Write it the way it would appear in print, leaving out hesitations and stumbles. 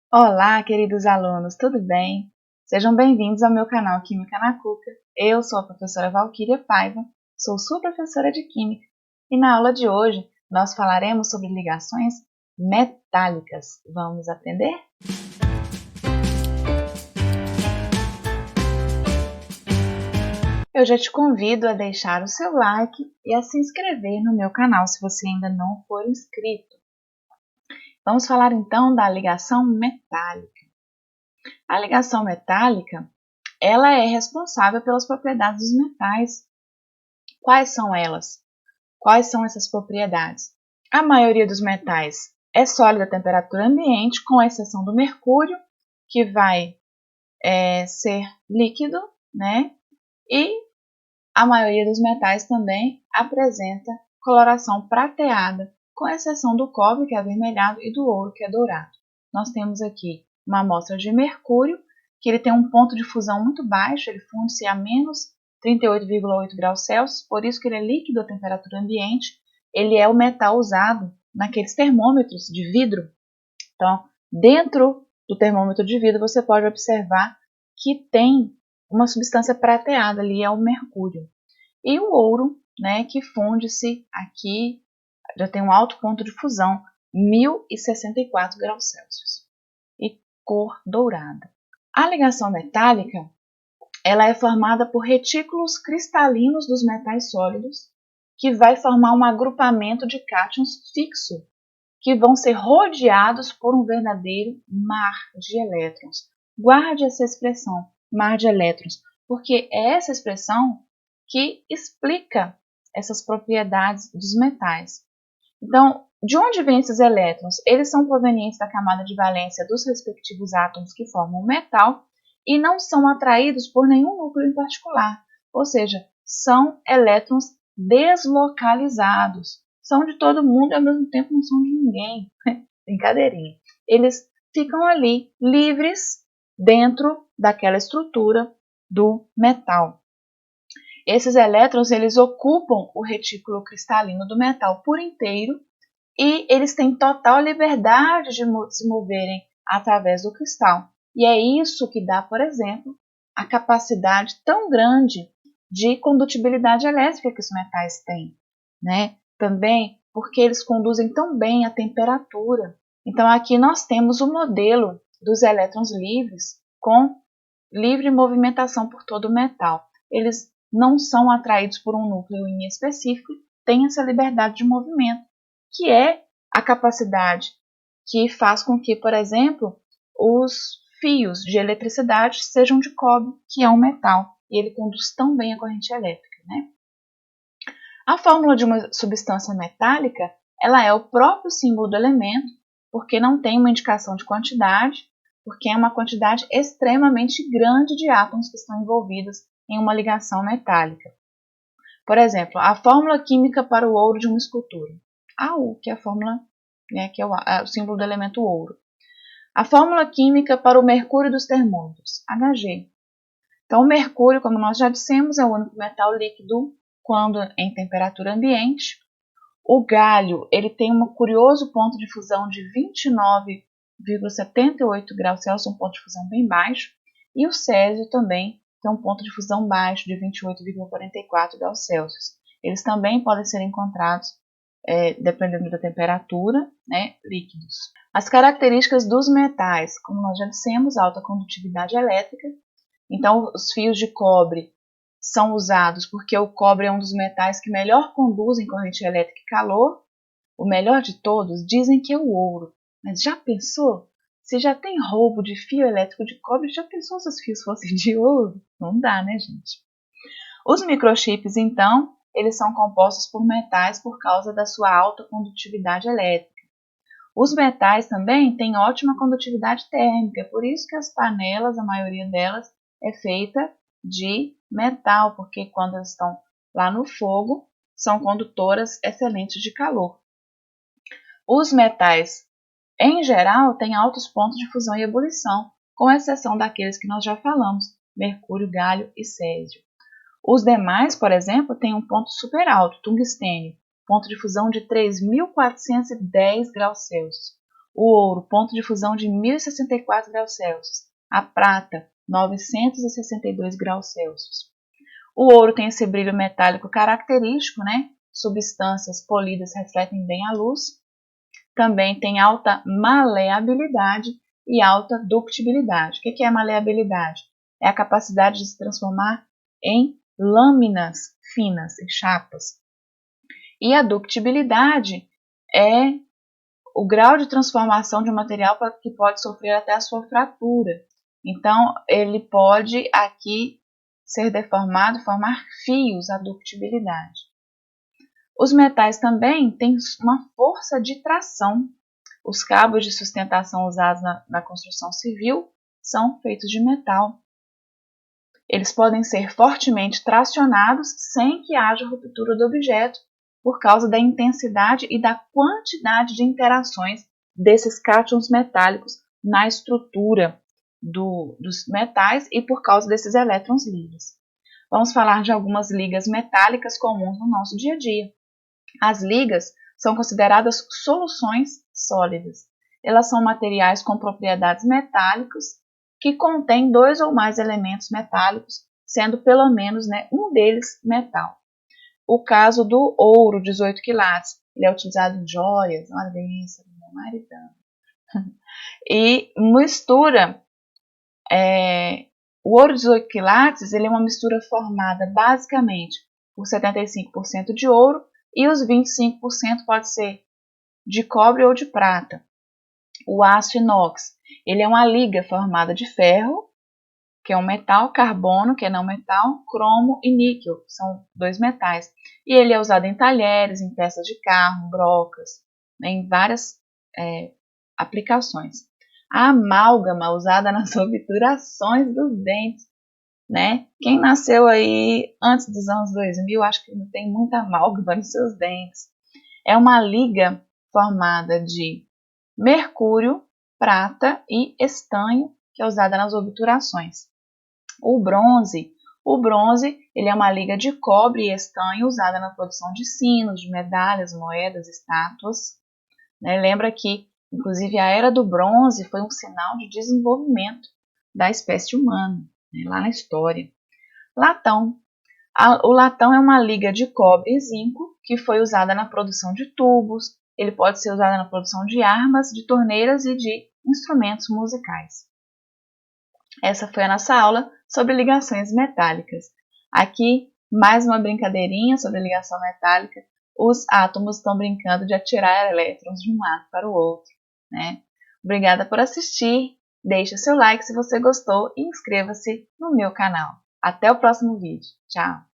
Olá, queridos alunos, tudo bem? Sejam bem-vindos ao meu canal Química na Cuca. Eu sou a professora Valquíria Paiva, sou sua professora de Química e na aula de hoje nós falaremos sobre ligações metálicas. Vamos aprender? Eu já te convido a deixar o seu like e a se inscrever no meu canal se você ainda não for inscrito. Vamos falar então da ligação metálica. A ligação metálica, ela é responsável pelas propriedades dos metais. Quais são elas? Quais são essas propriedades? A maioria dos metais é sólida a temperatura ambiente, com exceção do mercúrio, que vai ser líquido, né? E a maioria dos metais também apresenta coloração prateada, com exceção do cobre, que é avermelhado, e do ouro, que é dourado. Nós temos aqui uma amostra de mercúrio, que ele tem um ponto de fusão muito baixo, ele funde-se a menos 38,8 graus Celsius, por isso que ele é líquido à temperatura ambiente. Ele é o metal usado naqueles termômetros de vidro. Então, dentro do termômetro de vidro, você pode observar que tem uma substância prateada ali, é o mercúrio. E o ouro, né, que funde-se aqui, já tem um alto ponto de fusão, 1064 graus Celsius. E cor dourada. A ligação metálica, ela é formada por retículos cristalinos dos metais sólidos, que vai formar um agrupamento de cátions fixo, que vão ser rodeados por um verdadeiro mar de elétrons. Guarde essa expressão, mar de elétrons, porque é essa expressão que explica essas propriedades dos metais. Então, de onde vêm esses elétrons? Eles são provenientes da camada de valência dos respectivos átomos que formam o metal e não são atraídos por nenhum núcleo em particular, ou seja, são elétrons deslocalizados. São de todo mundo e ao mesmo tempo não são de ninguém. Brincadeirinha. Eles ficam ali livres dentro daquela estrutura do metal. Esses elétrons eles ocupam o retículo cristalino do metal por inteiro e eles têm total liberdade de se moverem através do cristal. E é isso que dá, por exemplo, a capacidade tão grande de condutibilidade elétrica que os metais têm, né? Também porque eles conduzem tão bem a temperatura. Então aqui nós temos o modelo dos elétrons livres com livre movimentação por todo o metal. Eles não são atraídos por um núcleo em específico, têm essa liberdade de movimento, que é a capacidade que faz com que, por exemplo, os fios de eletricidade sejam de cobre, que é um metal, e ele conduz tão bem a corrente elétrica, né? A fórmula de uma substância metálica, ela é o próprio símbolo do elemento, porque não tem uma indicação de quantidade, porque é uma quantidade extremamente grande de átomos que estão envolvidos em uma ligação metálica. Por exemplo, a fórmula química para o ouro de uma escultura. AU, que é a fórmula, né, que é o símbolo do elemento ouro. A fórmula química para o mercúrio dos termômetros, Hg. Então, o mercúrio, como nós já dissemos, é o único metal líquido quando em temperatura ambiente. O galho, ele tem um curioso ponto de fusão de 29,78 graus Celsius, um ponto de fusão bem baixo. E o césio também tem um ponto de fusão baixo de 28,44 graus Celsius. Eles também podem ser encontrados, dependendo da temperatura, né, líquidos. As características dos metais, como nós já dissemos, alta condutividade elétrica. Então, os fios de cobre são usados porque o cobre é um dos metais que melhor conduzem corrente elétrica e calor. O melhor de todos dizem que é o ouro. Mas já pensou? Se já tem roubo de fio elétrico de cobre, já pensou se os fios fossem de ouro? Não dá, né, gente? Os microchips, então, eles são compostos por metais por causa da sua alta condutividade elétrica. Os metais também têm ótima condutividade térmica, por isso que as panelas, a maioria delas, é feita de metal, porque quando elas estão lá no fogo, são condutoras excelentes de calor. Os metais, em geral, têm altos pontos de fusão e ebulição, com exceção daqueles que nós já falamos, mercúrio, galho e césio. Os demais, por exemplo, têm um ponto super alto, tungstênio, ponto de fusão de 3.410 graus Celsius. O ouro, ponto de fusão de 1064 graus Celsius. A prata, 962 graus Celsius. O ouro tem esse brilho metálico característico, né? Substâncias polidas refletem bem a luz. Também tem alta maleabilidade e alta ductibilidade. O que é maleabilidade? É a capacidade de se transformar em lâminas finas, em chapas. E a ductibilidade é o grau de transformação de um material que pode sofrer até a sua fratura. Então, ele pode aqui ser deformado e formar fios, a ductibilidade. Os metais também têm uma força de tração. Os cabos de sustentação usados na construção civil são feitos de metal. Eles podem ser fortemente tracionados sem que haja ruptura do objeto, por causa da intensidade e da quantidade de interações desses cátions metálicos na estrutura dos metais e por causa desses elétrons livres. Vamos falar de algumas ligas metálicas comuns no nosso dia a dia. As ligas são consideradas soluções sólidas. Elas são materiais com propriedades metálicas que contêm dois ou mais elementos metálicos, sendo pelo menos um deles metal. O caso do ouro, 18 quilates, ele é utilizado em joias, olha isso, meu maridão. E mistura, o ouro 18 quilates, ele é uma mistura formada basicamente por 75% de ouro e os 25% pode ser de cobre ou de prata. O aço inox, ele é uma liga formada de ferro, que é um metal, carbono, que é não metal, cromo e níquel, são dois metais. E ele é usado em talheres, em peças de carro, brocas, em várias aplicações. A amálgama, usada nas obturações dos dentes, né? Quem nasceu aí antes dos anos 2000, acho que não tem muita amálgama nos seus dentes. É uma liga formada de mercúrio, prata e estanho, que é usada nas obturações. O bronze, ele é uma liga de cobre e estanho usada na produção de sinos, de medalhas, moedas, estátuas. Lembra que, inclusive, a era do bronze foi um sinal de desenvolvimento da espécie humana, lá na história. Latão. O latão é uma liga de cobre e zinco que foi usada na produção de tubos. Ele pode ser usado na produção de armas, de torneiras e de instrumentos musicais. Essa foi a nossa aula sobre ligações metálicas. Aqui, mais uma brincadeirinha sobre ligação metálica. Os átomos estão brincando de atirar elétrons de um lado para o outro, né? Obrigada por assistir. Deixe seu like se você gostou e inscreva-se no meu canal. Até o próximo vídeo. Tchau!